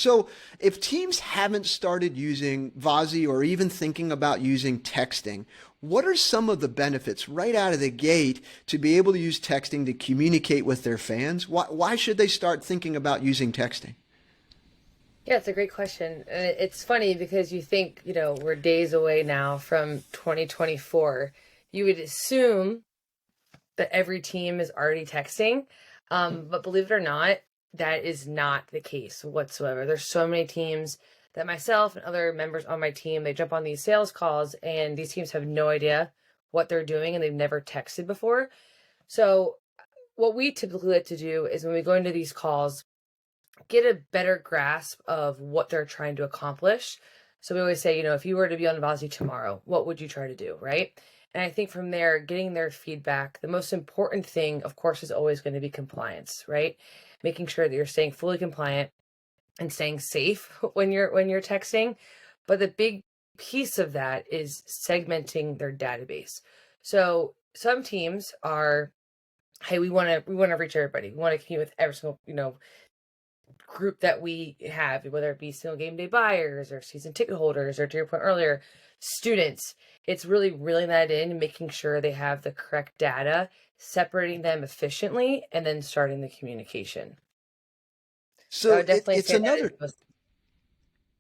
So if teams haven't started using Vazi or even thinking about using texting, what are some of the benefits right out of the gate to be able to use texting to communicate with their fans? Why should they start thinking about using texting? Yeah, it's a great question. And it's funny because you think, we're days away now from 2024. You would assume that every team is already texting. But believe it or not, that is not the case whatsoever. There's so many teams that myself and other members on my team, they jump on these sales calls and these teams have no idea what they're doing and they've never texted before. So what we typically like to do is when we go into these calls, get a better grasp of what they're trying to accomplish. So we always say, if you were to be on Vazi tomorrow, what would you try to do, right? And I think from there, getting their feedback, the most important thing, of course, is always going to be compliance, right? Making sure that you're staying fully compliant and staying safe when you're texting. But the big piece of that is segmenting their database. So some teams are, hey, we want to reach everybody. We want to communicate with every single, group that we have, whether it be single game day buyers or season ticket holders, or to your point earlier, students. It's really reeling that in and making sure they have the correct data, separating them efficiently, and then starting the communication. So I So would definitely it's say that is another most.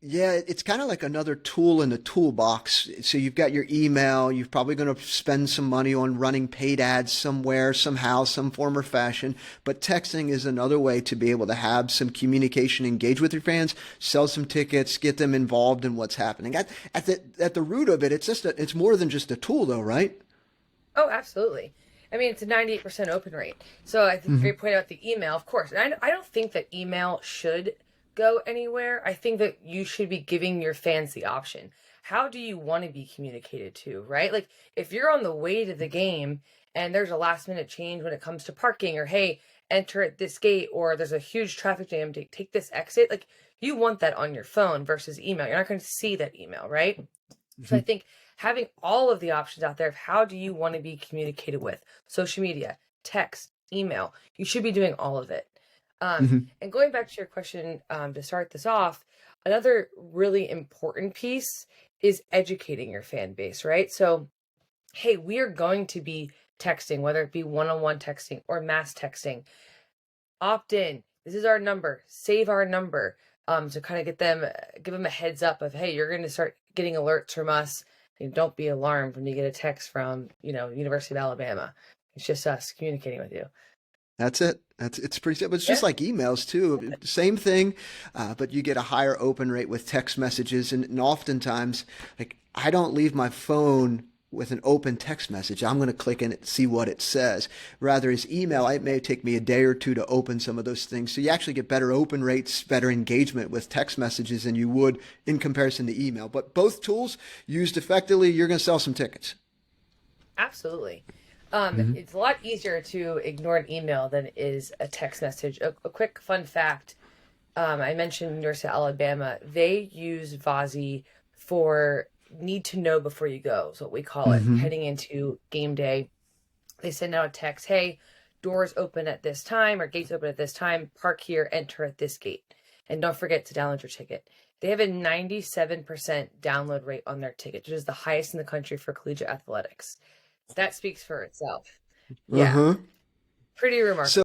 Yeah, it's kind of like another tool in the toolbox. So you've got your email, you're probably going to spend some money on running paid ads somewhere, somehow, some form or fashion. But texting is another way to be able to have some communication, engage with your fans, sell some tickets, get them involved in what's happening. At the root of it, it's more than just a tool though, right? Oh, absolutely. I mean, it's a 98% open rate. So I think Hmm. great point about the email, of course. And I don't think that email should go anywhere. I think that you should be giving your fans the option. How do you want to be communicated to, right? Like if you're on the way to the game and there's a last minute change when it comes to parking, or hey, enter at this gate, or there's a huge traffic jam to take this exit, like you want that on your phone versus email. You're not going to see that email, right? So I think having all of the options out there of how do you want to be communicated with social media, text, email, you should be doing all of it. Hmm. And going back to your question, to start this off, another really important piece is educating your fan base, right? So, hey, we are going to be texting, whether it be one-on-one texting or mass texting. Opt in. This is our number. Save our number. To kind of give them a heads up of, hey, you're going to start getting alerts from us. And don't be alarmed when you get a text from, University of Alabama. It's just us communicating with you. That's it. It's pretty simple. It's just Yeah, like emails too. Same thing, but you get a higher open rate with text messages, and oftentimes, like I don't leave my phone with an open text message. I'm going to click in it, see what it says. Rather, as email, it may take me a day or two to open some of those things. So you actually get better open rates, better engagement with text messages than you would in comparison to email. But both tools used effectively, you're going to sell some tickets. absolutely. Hmm. It's a lot easier to ignore an email than it is a text message. A quick fun fact. I mentioned University of Alabama. They use Vazi for need to know before you go. So what we call it, Hmm. heading into game day. They send out a text, hey, doors open at this time or gates open at this time, park here, enter at this gate. And don't forget to download your ticket. They have a 97% download rate on their ticket, which is the highest in the country for collegiate athletics. That speaks for itself. Yeah, Uh-huh. pretty remarkable. So